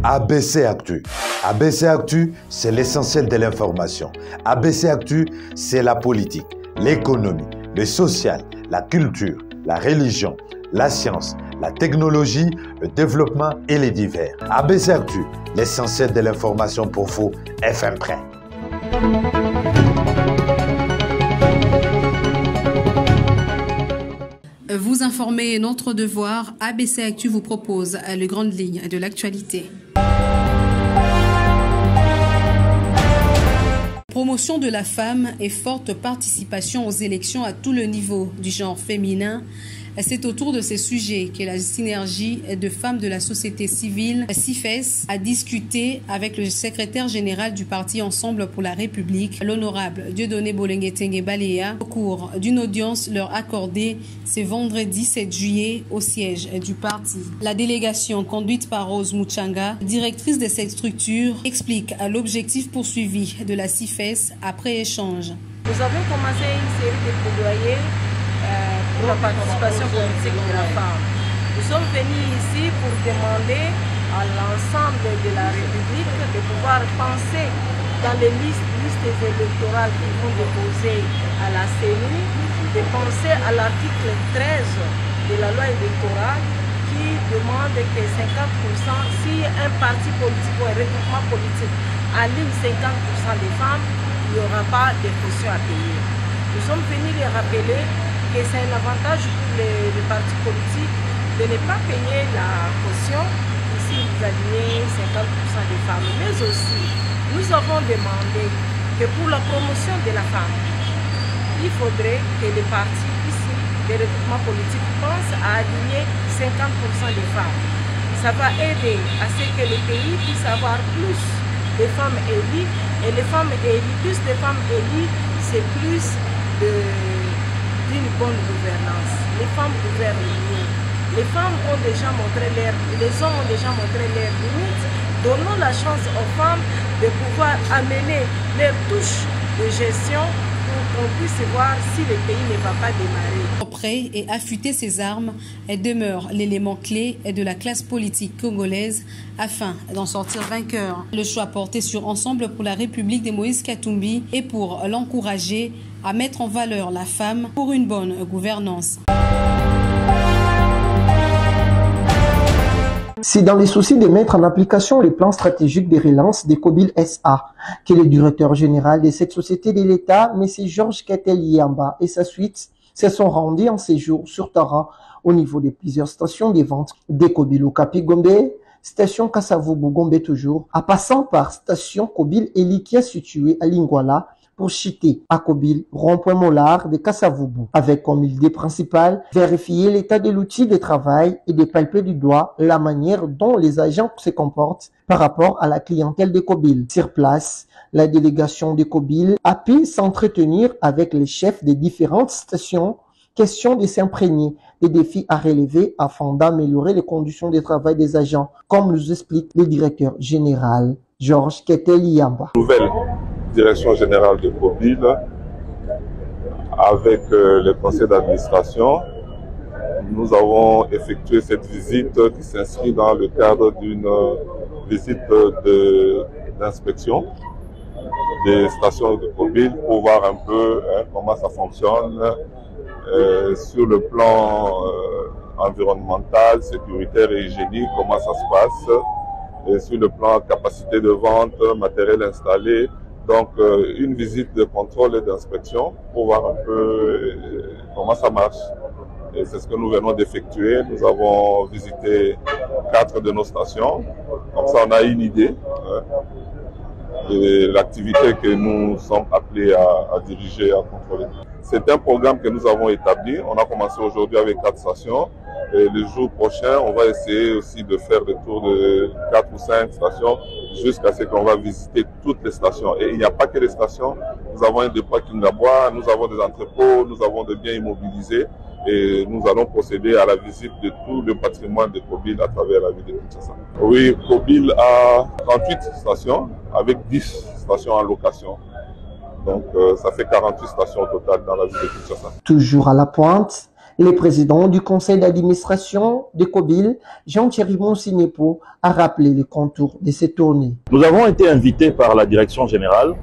ABC Actu. ABC Actu, c'est l'essentiel de l'information. ABC Actu, c'est la politique, l'économie, le social, la culture, la religion, la science, la technologie, le développement et les divers. ABC Actu, l'essentiel de l'information pour vous, FM Prêt. Vous informer notre devoir, ABC Actu vous propose les grandes lignes de l'actualité. Promotion de la femme et forte participation aux élections à tout le niveau du genre féminin. C'est autour de ces sujets que la synergie de femmes de la société civile, CIFES, a discuté avec le secrétaire général du parti Ensemble pour la République, l'honorable Dieudonné Bolenguetenge Baléa, au cours d'une audience leur accordée ce vendredi 7 juillet au siège du parti. La délégation conduite par Rose Mouchanga, directrice de cette structure, explique l'objectif poursuivi de la CIFES après échange. Nous avons commencé une série de plaidoyers pour la participation politique de la femme. Nous sommes venus ici pour demander à l'ensemble de la République de pouvoir penser dans les listes électorales qu'ils vont déposer à la CENI, de penser à l'article 13 de la loi électorale qui demande que 50%, si un parti politique ou un regroupement politique aligne 50% des femmes, il n'y aura pas de caution à payer. Nous sommes venus les rappeler que c'est un avantage pour les partis politiques de ne pas payer la caution si vous alignez 50% des femmes. Mais aussi, nous avons demandé que pour la promotion de la femme, il faudrait que les partis ici, les regroupements politiques, pensent à aligner 50% des femmes. Ça va aider à ce que le pays puisse avoir plus de femmes élites. Et les femmes élites, plus de femmes élites, c'est plus d'une bonne gouvernance. Les femmes gouvernent mieux. Les femmes ont déjà montré les hommes ont déjà montré leurs limites. Donnons la chance aux femmes de pouvoir amener leurs touches de gestion pour qu'on puisse voir si le pays ne va pas démarrer. Prêt et affûter ses armes, elle demeure l'élément clé de la classe politique congolaise afin d'en sortir vainqueur. Le choix porté sur Ensemble pour la République de Moïse Katumbi est pour l'encourager à mettre en valeur la femme pour une bonne gouvernance. C'est dans les soucis de mettre en application les plans stratégiques de relance de Kobil SA que le directeur général de cette société de l'État, M. Georges Ketel Yamba, et sa suite se sont rendus en séjour sur terrain au niveau de plusieurs stations de vente de Kobil Okapi Gombe, station Kasavubu Gombe toujours, en passant par station Kobil Elikia située à Lingwala, pour chiter à Kobil, rond-point Mollard de Kasavubu, avec comme idée principale, vérifier l'état de l'outil de travail et de palper du doigt la manière dont les agents se comportent par rapport à la clientèle de Kobil. Sur place, la délégation de Kobil a pu s'entretenir avec les chefs des différentes stations, question de s'imprégner des défis à relever afin d'améliorer les conditions de travail des agents, comme nous explique le directeur général Georges Ketel Yamba. Nouvelle direction générale de Kobil, avec le conseil d'administration, nous avons effectué cette visite qui s'inscrit dans le cadre d'une visite d'inspection des stations de Kobil pour voir un peu comment ça fonctionne sur le plan environnemental, sécuritaire et hygiénique, comment ça se passe, et sur le plan capacité de vente, matériel installé. Donc, une visite de contrôle et d'inspection pour voir un peu comment ça marche. Et c'est ce que nous venons d'effectuer. Nous avons visité 4 de nos stations. Comme ça, on a une idée de l'activité que nous sommes appelés à diriger, à contrôler. C'est un programme que nous avons établi. On a commencé aujourd'hui avec 4 stations. Et le jour prochain, on va essayer aussi de faire le tour de 4 ou 5 stations jusqu'à ce qu'on va visiter toutes les stations. Et il n'y a pas que les stations. Nous avons un dépôt à Kingabois, nous avons des entrepôts, nous avons des biens immobilisés et nous allons procéder à la visite de tout le patrimoine de Kobil à travers la ville de Kinshasa. Oui, Kobil a 38 stations avec 10 stations en location. Donc ça fait 48 stations au total dans la ville de Kinshasa. Toujours à la pointe, le président du conseil d'administration de COBIL, Jean-Thierry Monsinepo, a rappelé les contours de cette tournée. Nous avons été invités par la direction générale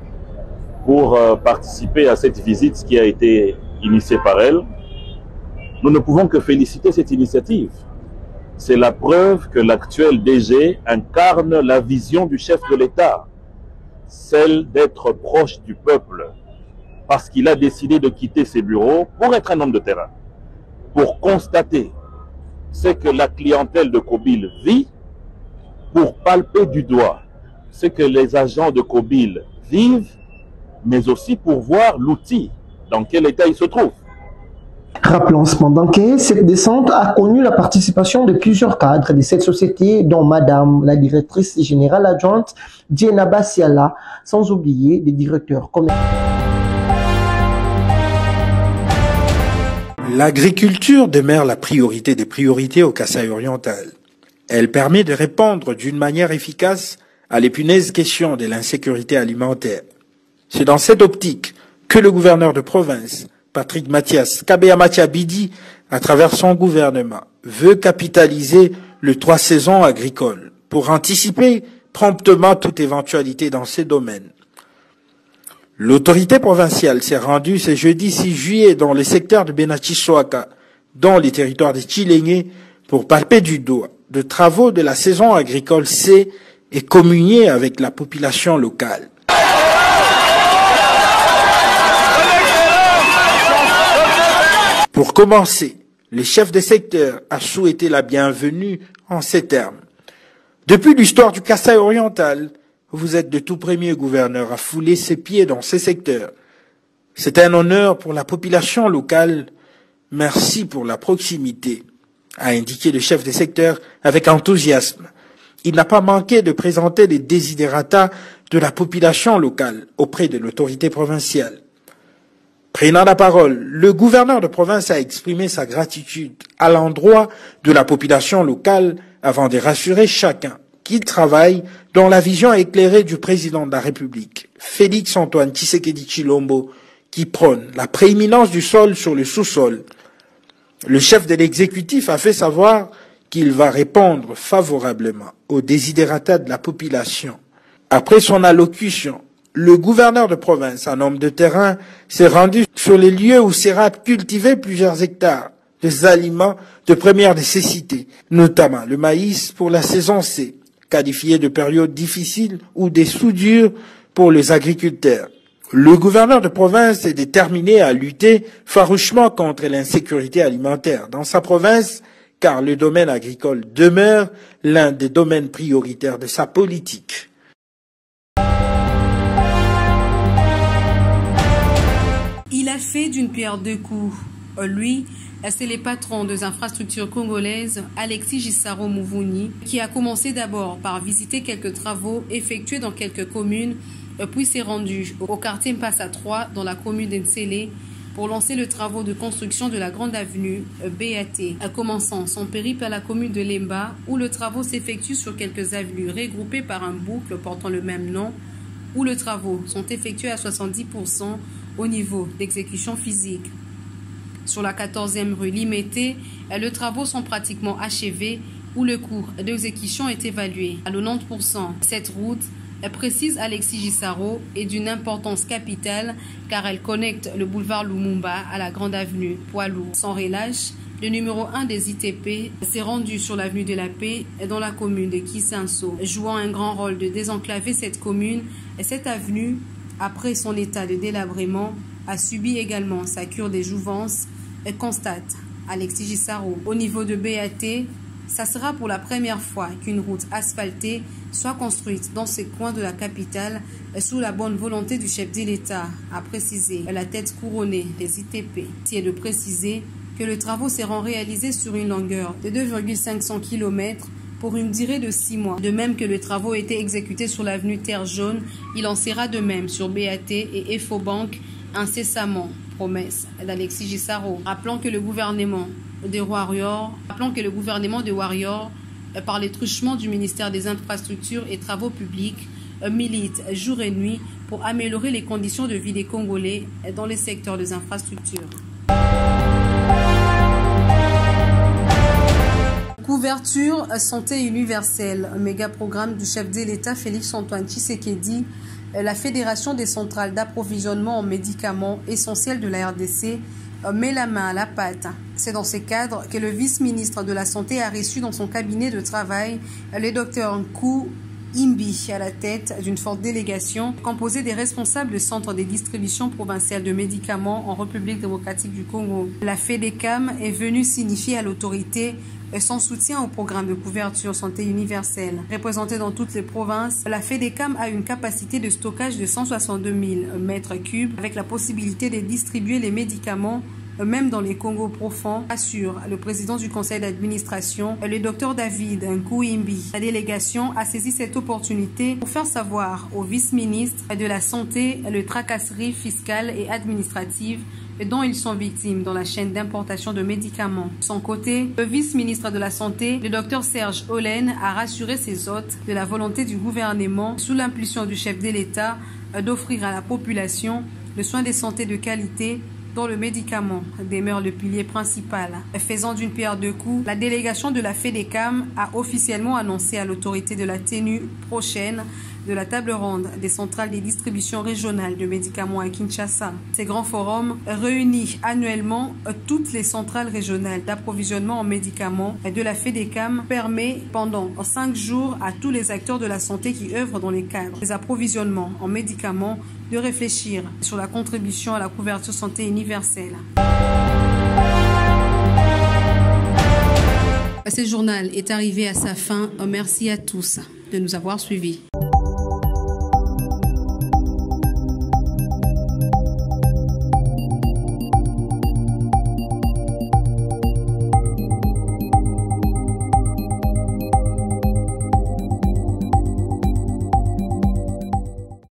pour participer à cette visite qui a été initiée par elle. Nous ne pouvons que féliciter cette initiative. C'est la preuve que l'actuel DG incarne la vision du chef de l'État, celle d'être proche du peuple, parce qu'il a décidé de quitter ses bureaux pour être un homme de terrain, pour constater ce que la clientèle de COBIL vit, pour palper du doigt ce que les agents de COBIL vivent, mais aussi pour voir l'outil dans quel état il se trouve. Rappelons cependant que cette descente a connu la participation de plusieurs cadres de cette société, dont Madame la directrice générale adjointe Diena Bassiala, sans oublier les directeurs commerciaux. L'agriculture demeure la priorité des priorités au Kasaï oriental. Elle permet de répondre d'une manière efficace à l'épineuse question de l'insécurité alimentaire. C'est dans cette optique que le gouverneur de province, Patrick Mathias Kabea-Mathiabidi, à travers son gouvernement, veut capitaliser le 3 saisons agricoles pour anticiper promptement toute éventualité dans ces domaines. L'autorité provinciale s'est rendue ce jeudi 6 juillet dans le secteur de Benachissoaka, dans les territoires de Tchilégué, pour palper du doigt de travaux de la saison agricole C et communier avec la population locale. Pour commencer, le chef de secteur a souhaité la bienvenue en ces termes. Depuis l'histoire du Kasaï oriental, vous êtes de tout premier gouverneur à fouler ses pieds dans ces secteurs. C'est un honneur pour la population locale. Merci pour la proximité, a indiqué le chef de secteur avec enthousiasme. Il n'a pas manqué de présenter les desiderata de la population locale auprès de l'autorité provinciale. Prenant la parole, le gouverneur de province a exprimé sa gratitude à l'endroit de la population locale avant de rassurer chacun qu'il travaille dans la vision éclairée du président de la République, Félix Antoine Tshisekedi Tshilombo, qui prône la prééminence du sol sur le sous-sol. Le chef de l'exécutif a fait savoir qu'il va répondre favorablement aux desiderata de la population. Après son allocution, le gouverneur de province, un homme de terrain, s'est rendu sur les lieux où sera cultivé plusieurs hectares des aliments de première nécessité, notamment le maïs pour la saison C, qualifié de période difficile ou des soudures pour les agriculteurs. Le gouverneur de province est déterminé à lutter farouchement contre l'insécurité alimentaire dans sa province, car le domaine agricole demeure l'un des domaines prioritaires de sa politique. Il a fait d'une pierre deux coups. Lui, c'est le patron des infrastructures congolaises, Alexis Gisaro Mouvouni, qui a commencé d'abord par visiter quelques travaux effectués dans quelques communes, puis s'est rendu au quartier Mpassa 3 dans la commune d'Ensélé pour lancer le travaux de construction de la grande avenue BAT, commençant son périple à la commune de Lemba, où le travaux s'effectue sur quelques avenues regroupées par un boucle portant le même nom, où les travaux sont effectués à 70% au niveau d'exécution physique. Sur la 14e rue Limété, les travaux sont pratiquement achevés, où le coût d'exécution est évalué à 90%. Cette route, précise Alexis Gisaro, est d'une importance capitale car elle connecte le boulevard Lumumba à la grande avenue Poilou. Sans relâche, le numéro 1 des ITP s'est rendu sur l'avenue de la Paix dans la commune de Kisanso, jouant un grand rôle de désenclaver cette commune. Et cette avenue, après son état de délabrement, a subi également sa cure des jouvences, constate Alexis Gisaro. Au niveau de BAT, ça sera pour la première fois qu'une route asphaltée soit construite dans ces coins de la capitale sous la bonne volonté du chef de l'État, a précisé la tête couronnée des ITP. C'est de préciser que les travaux seront réalisés sur une longueur de 2,500 km pour une durée de 6 mois. De même que les travaux étaient exécutés sur l'avenue Terre Jaune, il en sera de même sur BAT et Efobank incessamment. Promesse d'Alexis Gisaro. Rappelons que le gouvernement de Warrior, par les truchements du ministère des Infrastructures et Travaux Publics, milite jour et nuit pour améliorer les conditions de vie des Congolais dans les secteurs des infrastructures. Couverture santé universelle, un méga programme du chef de l'État Félix-Antoine Tshisekedi. La Fédération des centrales d'approvisionnement en médicaments essentiels de la RDC met la main à la pâte. C'est dans ces cadres que le vice-ministre de la Santé a reçu dans son cabinet de travail le docteur Nkou Imbi à la tête d'une forte délégation composée des responsables du centre des distributions provinciales de médicaments en République démocratique du Congo. La FEDECAM est venue signifier à l'autorité son soutien au programme de couverture santé universelle. Représentée dans toutes les provinces, la FEDECAM a une capacité de stockage de 162 000 mètres cubes avec la possibilité de distribuer les médicaments même dans les Congos profonds, assure le président du conseil d'administration, le docteur David Nkouimbi. La délégation a saisi cette opportunité pour faire savoir au vice-ministre de la Santé le tracasserie fiscale et administrative dont ils sont victimes dans la chaîne d'importation de médicaments. De son côté, le vice-ministre de la Santé, le docteur Serge Olen, a rassuré ses hôtes de la volonté du gouvernement, sous l'impulsion du chef de l'État, d'offrir à la population le soin de santé de qualité dont le médicament demeure le pilier principal. Faisant d'une pierre deux coups, la délégation de la FEDECAM a officiellement annoncé à l'autorité de la tenue prochaine de la table ronde des centrales des distributions régionales de médicaments à Kinshasa. Ces grands forums réunit annuellement toutes les centrales régionales d'approvisionnement en médicaments de la FEDECAM permet pendant 5 jours à tous les acteurs de la santé qui œuvrent dans les cadres des approvisionnements en médicaments de réfléchir sur la contribution à la couverture santé universelle. Ce journal est arrivé à sa fin. Merci à tous de nous avoir suivis.